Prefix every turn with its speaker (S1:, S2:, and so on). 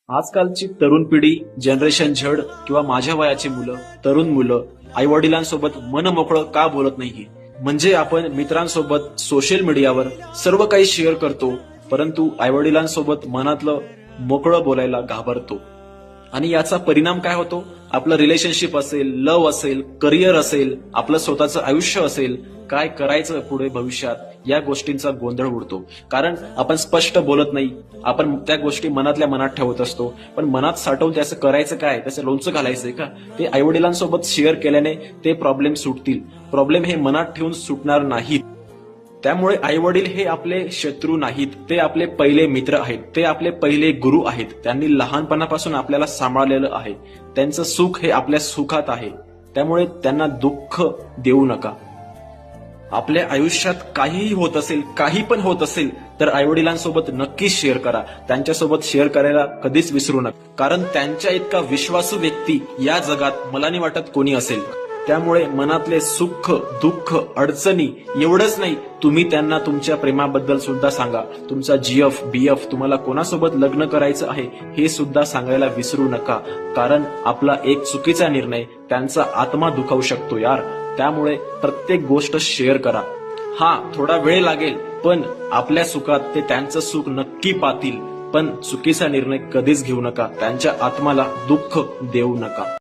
S1: आजकालची तरुण पिढी, जनरेशन झेड किंवा माझ्या वयाची मुलं, तरुण मुलं आई वडिलांसोबत मन मोकळं का बोलत नाहीये? म्हणजे आपण मित्रांसोबत सोशल मीडियावर सर्व काही शेअर करतो, परंतु आई वडिलांसोबत मनातलं मोकळं बोलायला घाबरतो. आणि याचा परिणाम काय होतो? आपलं रिलेशनशिप असेल, लव्ह असेल, करिअर असेल, आपलं स्वतःचं आयुष्य असेल, काय करायचं पुढे भविष्यात, या गोष्टींचा गोंधळ उडतो. कारण आपण स्पष्ट बोलत नाही, आपण त्या गोष्टी मनातल्या मनात ठेवत असतो. पण मनात साठवून त्याचं करायचं काय, त्याचं लोणचं घालायचंय का? ते आईवडिलांसोबत शेअर केल्याने ते प्रॉब्लेम सुटतील. प्रॉब्लेम हे मनात ठेवून सुटणार नाहीत. त्यामुळे आई वडील हे आपले शत्रू नाहीत, ते आपले पहिले मित्र आहेत, ते आपले पहिले गुरु आहेत. त्यांनी लहानपणापासून आपल्याला सांभाळलेलं आहे. त्यांचं सुख हे आपल्या सुखात आहे. त्यामुळे त्यांना दुःख देऊ नका. आपल्या आयुष्यात काहीही होत असेल, काही पण होत असेल, तर आई वडिलांसोबत नक्कीच शेअर करा. त्यांच्यासोबत शेअर करायला कधीच विसरू नका. कारण त्यांच्या इतका विश्वासू व्यक्ती या जगात मला नाही वाटत कोणी असेल. त्यामुळे मनातले सुख, दुःख, अडचणी एवढंच नाही, तुम्ही त्यांना तुमच्या प्रेमाबद्दल सुद्धा सांगा. तुमचा जीएफ, बीएफ, तुम्हाला कोणासोबत लग्न करायचं आहे हे सुद्धा सांगायला विसरू नका. कारण आपला एक चुकीचा निर्णय त्यांचा आत्मा दुखावू शकतो यार. त्यामुळे प्रत्येक गोष्ट शेअर करा. हा, थोडा वेळ लागेल, पण आपल्या सुखात ते त्यांचं सुख नक्की पाहतील. पण चुकीचा निर्णय कधीच घेऊ नका. त्यांच्या आत्माला दुःख देऊ नका.